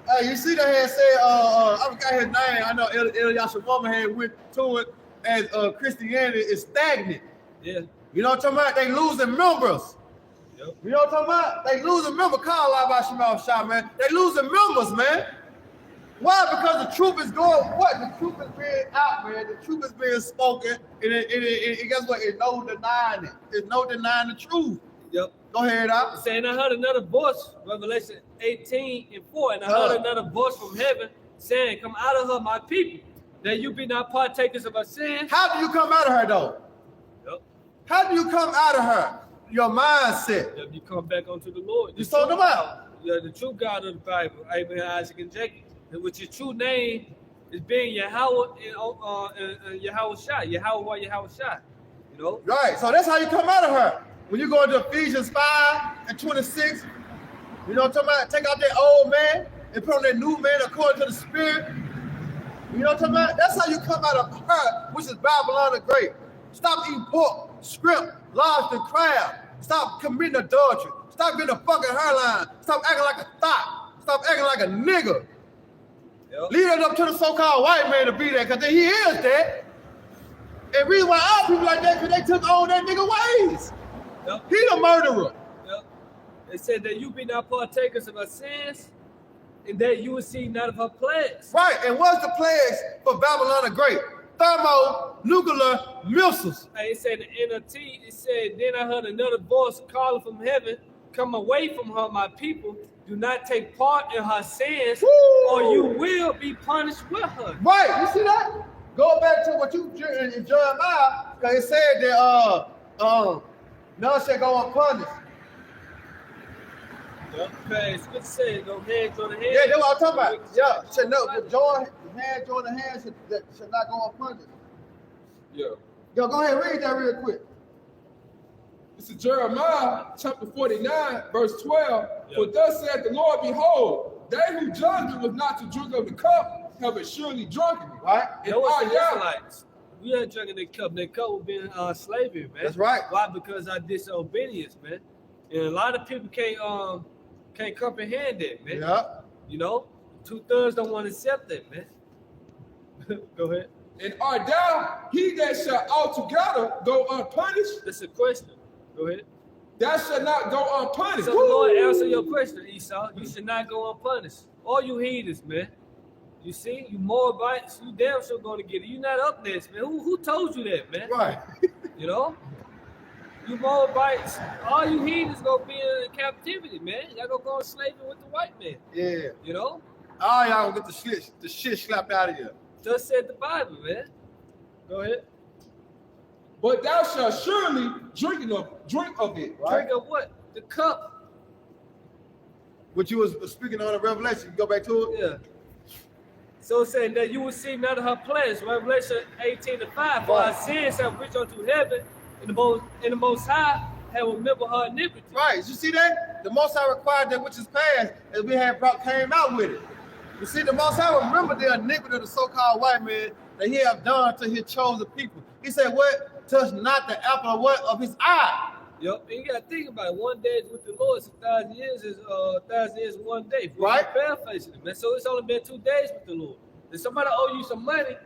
Hey, you see that had said, I forgot his name. I know Eliasha Woman had went to it as Christianity is stagnant. Yeah. You know what I'm talking about? They losing members. Yep. You know what I'm talking about? They losing members. Call out by Shemal Shah, man. They losing members, man. Why? Because the truth is going, what? The truth is being out, man. The truth is being spoken. And guess what? It's no denying it. There's no denying the truth. Yep. Go ahead, out. Saying I heard another voice, Revelation 18:4, and I heard another voice from heaven saying, come out of her, my people, that you be not partakers of her sins. How do you come out of her, though? Yep. How do you come out of her? Your mindset. Yep, you come back unto the Lord. You talking about? Yeah, the true God of the Bible, Abraham, Isaac, and Jacob, which your true name is being Yahweh and Yahweh Shai, Yahweh Shai. You know? Right. So that's how you come out of her. When you go into Ephesians 5:26, you know what I'm talking about? Take out that old man and put on that new man according to the Spirit. You know what I'm talking about? That's how you come out of her, which is Babylon the Great. Stop eating pork, shrimp, lobster, crab. Stop committing adultery. Stop getting a fucking hairline. Stop acting like a thot. Stop acting like a nigga. Yep. Leave it up to the so-called white man to be there, because he is that. And the reason why our people like that, because they took on that nigga ways. Yep. He the murderer. Yep. It said that you be not partakers of her sins, and that you will see none of her plagues. Right, and what's the plagues for Babylon the Great? Thermonuclear missiles. Hey, it said in the NLT, it said, then I heard another voice calling from heaven, come away from her, my people. Do not take part in her sins, or you will be punished with her. Right, you see that? Go back to what you in Jeremiah, because it said that none shall go unpunished. Okay, it's good to say, no hand join the hand. Yeah, that's what I'm talking about. Yeah, should no, the hand join the hand should not go unpunished. Yeah. Yo, go ahead, read that real quick. This is Jeremiah chapter 49, verse 12. Yep. For thus said the Lord, behold, they who judged it was not to drink of the cup, have it surely drunken it. Right? And all Israelites. We ain't drinking that cup. That cup was being slavery, man. That's right. Why? Because of disobedience, man. And a lot of people can't comprehend that, man. Yeah. You know, 2/3 don't want to accept that, man. Go ahead. And art thou he that shall altogether go unpunished? That's a question. Go ahead. Thou shalt not go unpunished. So the Lord answer your question, Esau. You should not go unpunished. All you heathens, man. You see, you Moabites, you damn sure gonna get it. You not up next, man. Who told you that, man? Right. You know? You Moabites, all you heathens gonna be in captivity, man. Y'all gonna go on slavery with the white man. Yeah. You know? All y'all gonna get the shit slapped out of you. Just said the Bible, man. Go ahead. But thou shalt surely drink of it. Right. Drink of what? The cup. What you was speaking on in Revelation, you go back to it? Yeah. So saying that you will see none of her plans. Revelation 18:5. For our sins have reached unto heaven, and the most high have remembered her iniquity. Right. You see that? The Most High required that which is past, as we had came out with it. You see, the Most High remember the iniquity of the so-called white man that he have done to his chosen people. He said, what? Touch not the apple of what? Of his eye. Yep, and you gotta think about it. 1 day is with the Lord, 1,000 years is 1,000 years 1 day. Right. Paraphrasing it, man. So it's only been 2 days with the Lord. If somebody owe you some money,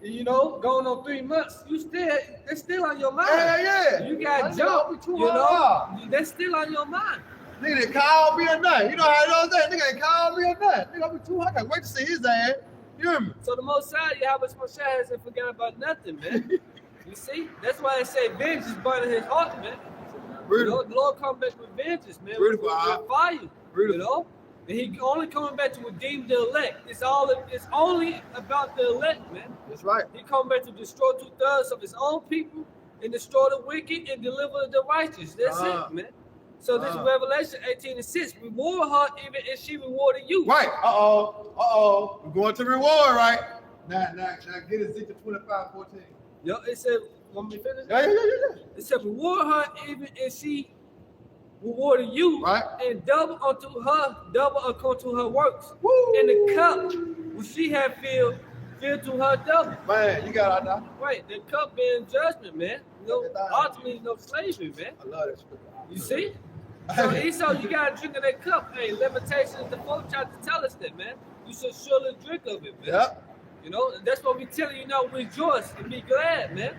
you know, going on 3 months, it's still on your mind. Yeah. You got That jumped, nigga you know, $200. that's still on your mind. Nigga didn't call me or nothing. You know how it is that? Nigga ain't call me or nothing. Nigga, I'll be $200. I can't wait to see his ass. You hear me? So the Most High, Yahweh Moshe hasn't forgotten about nothing, man. You see? That's why they say vengeance is burning his heart, man. You know, the Lord come back with vengeance, man. Beautiful, with fire. Beautiful. You know? And he only coming back to redeem the elect. It's only about the elect, man. That's right. He come back to destroy 2/3 of his own people and destroy the wicked and deliver the righteous. That's it, man. So this is Revelation 18:6. Reward her even as she rewarded you. Right. We're going to reward, right? Now get Ezekiel 25:14. Yo, it said, want me to finish? Yeah. It said, reward her even as she rewarded you, Right. and double unto her works. Woo. And the cup which she had filled to her double. Man, you got it now. Right, the cup being judgment, man. You know, ultimately, no slavery, man. I love that scripture. You see? So Esau, you gotta drink of that cup. Hey, Lamentations, the 4th chapter tell us that, man. You should surely drink of it, man. Yep. You know, and that's what we telling you now. Rejoice and be glad, man.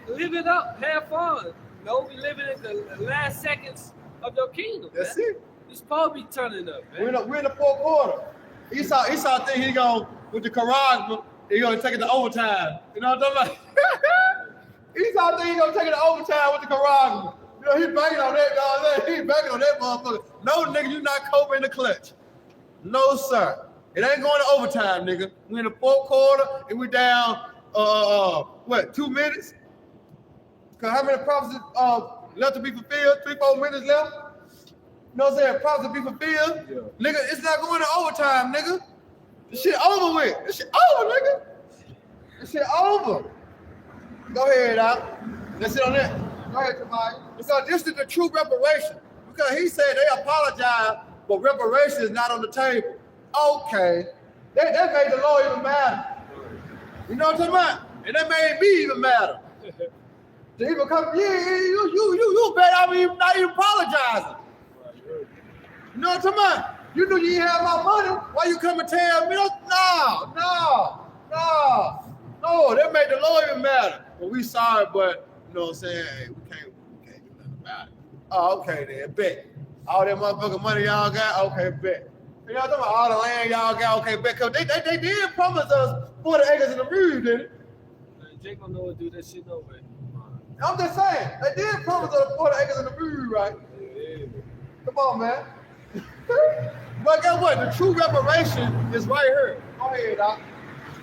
Live it up, have fun. You know, we living in the last seconds of your kingdom. That's man. it. You're supposed to be turning up, man. We're in the 4th quarter. Esau think he going with the charisma, he gonna take it to overtime. You know what I'm talking about? Esau think he gonna take it to overtime with the charisma. You know, he banging on that dog. He banging on that motherfucker. No, nigga, you not Cobra in the clutch. No, sir. It ain't going to overtime, nigga. We in the 4th quarter and we down 2 minutes? Cause how many prophecies left to be fulfilled? 3-4 minutes left? You know what I'm saying? Prophecies to be fulfilled? Yeah. Nigga, it's not going to overtime, nigga. This shit over with. This shit over, nigga. This shit over. Go ahead, out. Let's sit on that. Go ahead, Tamai. Because this is the true reparation. Because he said they apologize, but reparation is not on the table. Okay. That made the Lord even matter. You know what I'm talking about? And that made me even matter. To even come, you bet I mean not even apologizing. You know what I'm talking about? You knew you didn't have my money. Why you come and tell me? No. That made the Lord even matter. Well, we sorry, but you know what I'm saying? Hey, we can't do nothing about it. Oh, okay then, bet. All that motherfucking money y'all got, okay, bet. You know what I'm talking about? All the land y'all got, okay, bet. Cause they did promise us 40 acres in the Rouge, didn't it? Jake don't know what to do that shit no way. I'm just saying, they did promise us 40 acres in the Rouge, right? Yeah. Come on, man. But guess what? The true reparation is right here. Go ahead, Doc.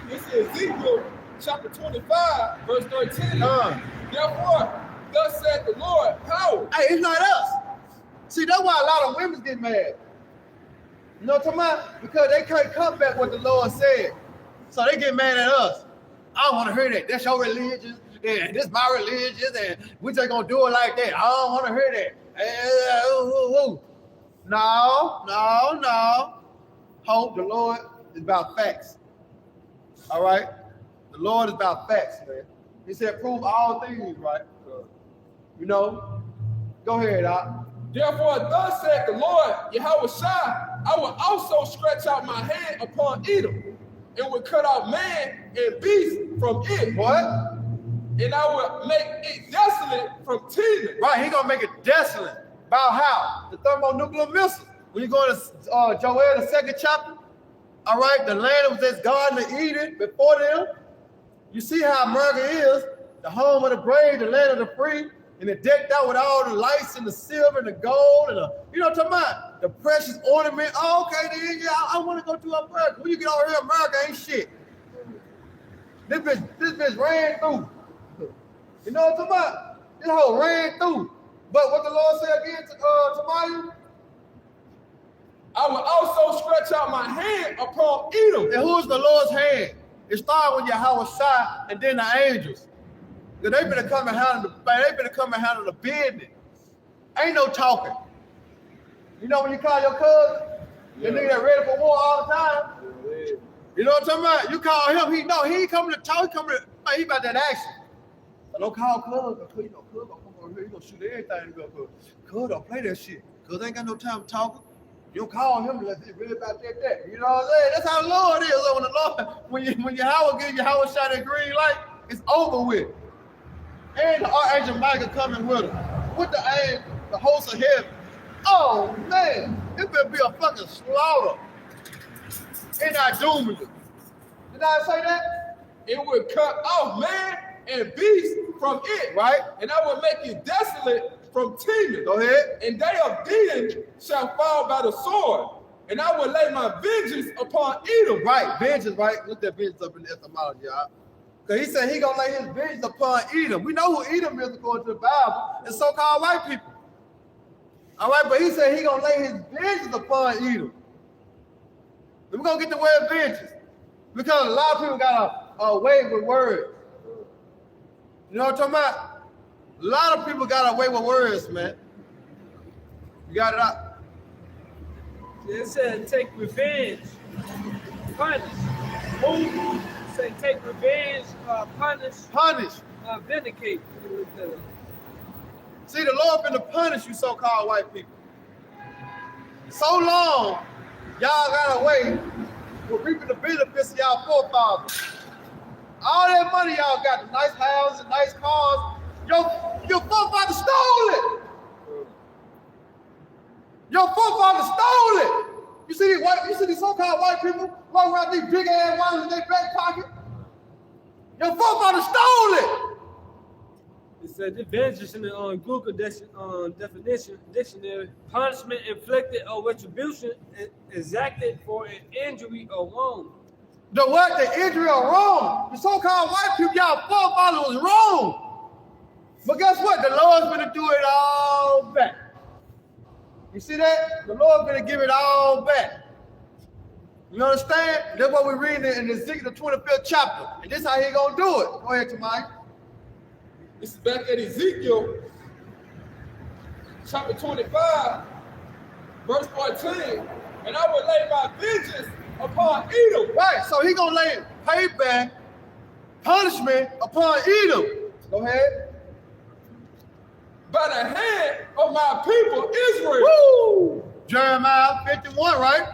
This is Ezekiel chapter 25, verse 13. Therefore, thus said the Lord, power. Hey, it's not us. See, that's why a lot of women get mad. You know what I'm talking about? Because they can't come back what the Lord said. So they get mad at us. I don't want to hear that. That's your religion. And this my religion. And we just going to do it like that. I don't want to hear that. No. Hope the Lord is about facts. All right? The Lord is about facts, man. He said, prove all things, right? You know? Go ahead, Doc. Therefore, thus said the Lord, Yahweh Shai, I will also stretch out my hand upon Edom, and will cut out man and beast from it. What? And I will make it desolate from Teman. Right, he gonna make it desolate. About how? The thermonuclear missile. When you go to Joel, the 2nd chapter, all right, the land was this Garden of Eden before them. You see how America is, the home of the brave, the land of the free, and it decked out with all the lights and the silver and the gold and you know what I'm talking about? The precious ornament. Oh, okay, then yeah, I want to go to America. When you get over here, America ain't shit. This bitch ran through. You know what I'm talking about? This whole ran through. But what the Lord said again to Maya? I will also stretch out my hand upon Edom. And who is the Lord's hand? It started with Yahweh Shai and then the angels. Because they better come and handle the business. Ain't no talking. You know when you call your cousin, the nigga that ready for war all the time. You know what I'm talking about? You call him, he ain't coming to talk, he about that action. I don't call cuz, because you know, cuz gonna come over here, he gonna shoot everything. Cuz don't play that shit. Cuz ain't got no time to talk. You don't call him unless it's really about that. You know what I'm saying? That's how the Lord is. So when the Lord, when Yahweh gives Yahweh shot that green light, it's over with. And the Archangel Michael coming with him. With the host of heaven. Oh man, it better be a fucking slaughter. And I doom it. Did I say that? It will cut off man and beast from it, right? And I will make it desolate from Teman. Go ahead. And they of Dedan shall fall by the sword. And I will lay my vengeance upon Edom. Right, vengeance, right? Look that vengeance up in the etymology, y'all. Because he said he gonna lay his vengeance upon Edom. We know who Edom is according to the Bible. It's so-called white people. All right, but he said he gonna lay his vengeance upon Edom. We're gonna get the word vengeance. Because a lot of people got a way with words. You know what I'm talking about? A lot of people got away with words, man. You got it out? It said take revenge, punish. Move. Say take revenge, punish. Punish. Vindicate. See, the Lord finna punish you so-called white people. So long, y'all got away with reaping the benefits of y'all forefathers. All that money y'all got, the nice houses, nice cars, your forefathers stole it. Your forefathers stole it. You see these so-called white people walking around these big ass wallets in their back pocket? Your forefathers stole it. It said the vengeance in the Google definition dictionary: punishment inflicted or retribution exacted for an injury or wrong. The what? The injury or wrong? The so-called white people, y'all forefathers was wrong. But guess what? The Lord's gonna do it all back. You see that? The Lord's gonna give it all back. You understand? That's what we're reading in Ezekiel, the 25th chapter. And this is how he gonna do it. Go ahead, Tamai. This is back at Ezekiel, chapter 25, verse 14. And I will lay my vengeance upon Edom. Right, so he gonna lay payback, punishment upon Edom. Go ahead. By the hand of my people, Israel. Woo! Jeremiah 51, right?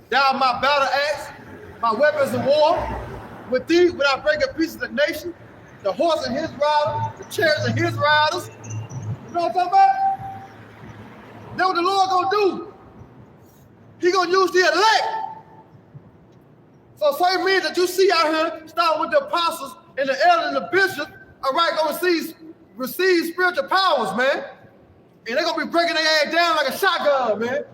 Thou my battle axe, my weapons of war. With thee, when I break a piece of the nation, the horse and his rider, the chariots and his riders. You know what I'm talking about? That's what the Lord gonna do. He gonna use the elect. So same men that you see out here, starting with the apostles and the elders and the bishops, all right, gonna receive spiritual powers, man. And they're gonna be breaking their ass down like a shotgun, man.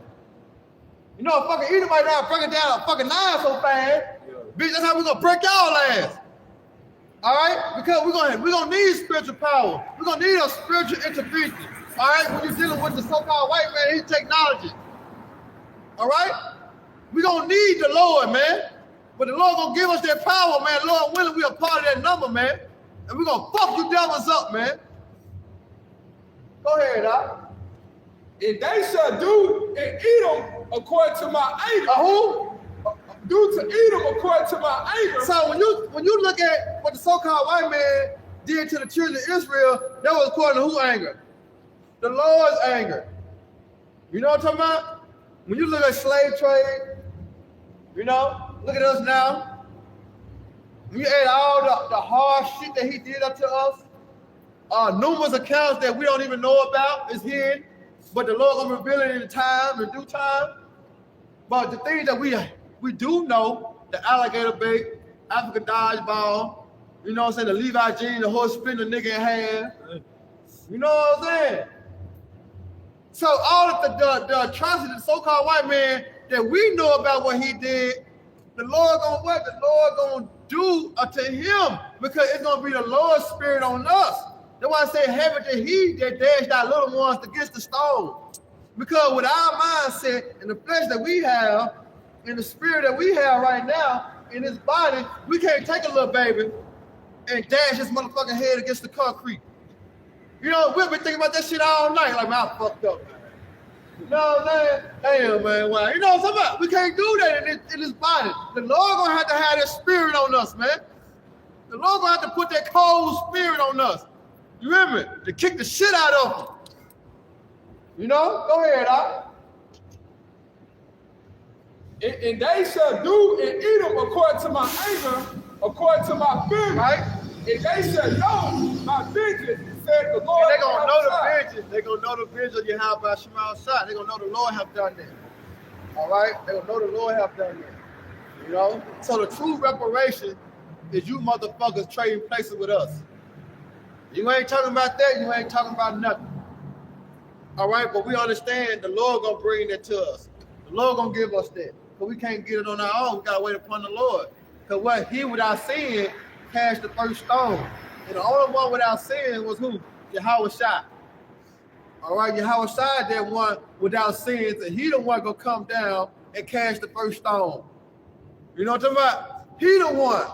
You know, a fucking Edomite now breaking down a fucking nine so fast. Yeah. Bitch, that's how we're gonna break y'all ass. All right? Because we're gonna need spiritual power. We're gonna need a spiritual intervention. All right? When you're dealing with the so-called white man, his technology. All right? We're gonna need the Lord, man. But the Lord gonna give us that power, man. Lord willing, we are part of that number, man. And we're gonna fuck you devils up, man. Go ahead, Doc. And they shall do in Edom according to my anger. Who? do to Edom according to my anger. So when you look at what the so-called white man did to the children of Israel, that was according to whose anger? The Lord's anger. You know what I'm talking about? When you look at slave trade, you know, look at us now. When you add all the hard shit that he did up to us, numerous accounts that we don't even know about is hidden, but the Lord gonna reveal it in time, in due time. But the things that we do know, the alligator bait, African dodgeball, you know what I'm saying, the Levi jeans, the horse spin the nigga in half. You know what I'm saying? So all of the atrocities, the so-called white man that we know about what he did, the Lord gonna what? The Lord gonna do unto him, because it's gonna be the Lord's spirit on us. That's why I say, heaven to he that dashed our little ones against the stone. Because with our mindset and the flesh that we have, and the spirit that we have right now in this body, we can't take a little baby and dash his motherfucking head against the concrete. You know, we've been thinking about that shit all night, like, man, I fucked up, man. You know what I'm saying? Damn, man, wow. You know what I'm talking about? We can't do that in this body. The Lord gonna have to have that spirit on us, man. The Lord gonna have to put that cold spirit on us. You hear me? To kick the shit out of them. You know? Go ahead, Doc. And they shall do in Edom according to my anger, according to my fury. Right? And they shall know my vengeance, said the Lord. And they gonna know the vengeance. They gonna know the vengeance you have by Shemal Shah. They gonna know the Lord have done that. All right? They gonna know the Lord have done that. You know? So the true reparation is you motherfuckers trading places with us. You ain't talking about that, you ain't talking about nothing. All right, but we understand the Lord gonna bring that to us. The Lord gonna give us that. But we can't get it on our own. We gotta wait upon the Lord. Because what he without sin cast the first stone. And the only one without sin was who? Yahweh Shai. All right, Yahweh Shai that one without sins, and he the one gonna come down and cast the first stone. You know what I'm talking about? He the one.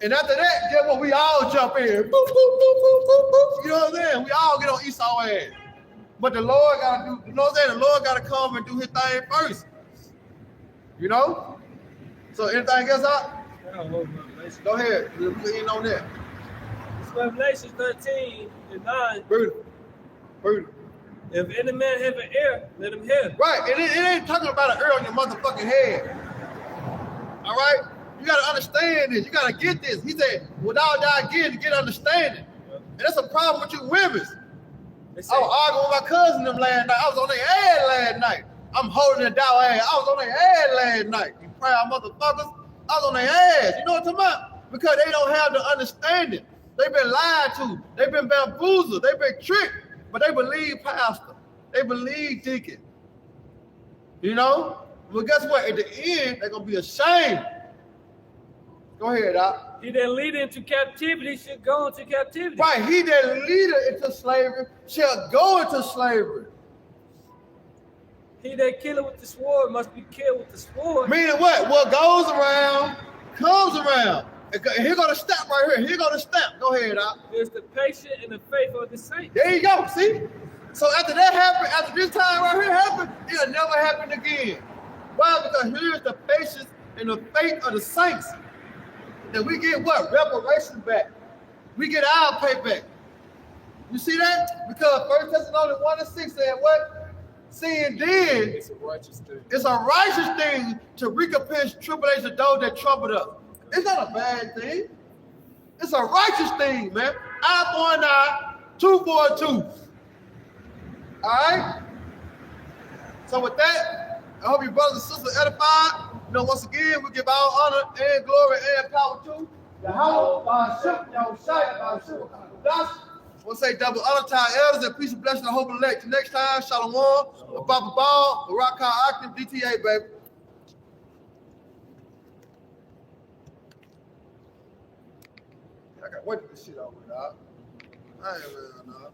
And after that, then what, we all jump in. Boop, boop, boop, boop, boop, boop. You know what I'm saying? We all get on Esau's ass. But the Lord gotta do, you know what I'm saying? The Lord gotta come and do his thing first. You know? So anything else out? Go ahead. We'll end on that. It's Revelation 13 and 9. Brutal. If any man have an ear, let him hear. Right, and it ain't talking about an ear on your motherfucking head. All right? You gotta understand this. You gotta get this. He said, without thy getting, get understanding. And that's a problem with you women. I was arguing with my cousin them last night. I was on their ass last night. I'm holding it down ass. I was on their ass last night. You proud motherfuckers. I was on their ass. You know what I'm talking about? Because they don't have the understanding. They've been lied to. They've been bamboozled. They've been tricked. But they believe pastor. They believe deacon. You know? But guess what? At the end, they're going to be ashamed. Go ahead, Doc. He that lead into captivity should go into captivity. Right. He that leadeth into slavery shall go into slavery. He that killeth with the sword must be killed with the sword. Meaning what? What goes around, comes around. And here go the step right here. Here go the step. Go ahead, Doc. There's the patience and the faith of the saints. There you go. See? So after that happened, after this time right here happened, it'll never happen again. Why? Because here's the patience and the faith of the saints. That we get what? Reparation back. We get our payback. You see that? Because 1 Thessalonians 1:6 said what? Sin then. It's a righteous thing. It's a righteous thing to recompense tribulation to those that troubled us. It's not a bad thing. It's a righteous thing, man. Eye for an eye, tooth for a tooth. All right? So with that, I hope your brothers and sisters edified. You know, once again, we give all honor and glory and power to Yahweh, Ba'ashim, Yahushai, Ba'ashim. I want to say double honor to our elders and peace and blessing and hope and elect. Till next time, Shalom, Baba Ball, Baraka Active, DTA, baby. I got to wait for this shit over, dog. I ain't real, dog.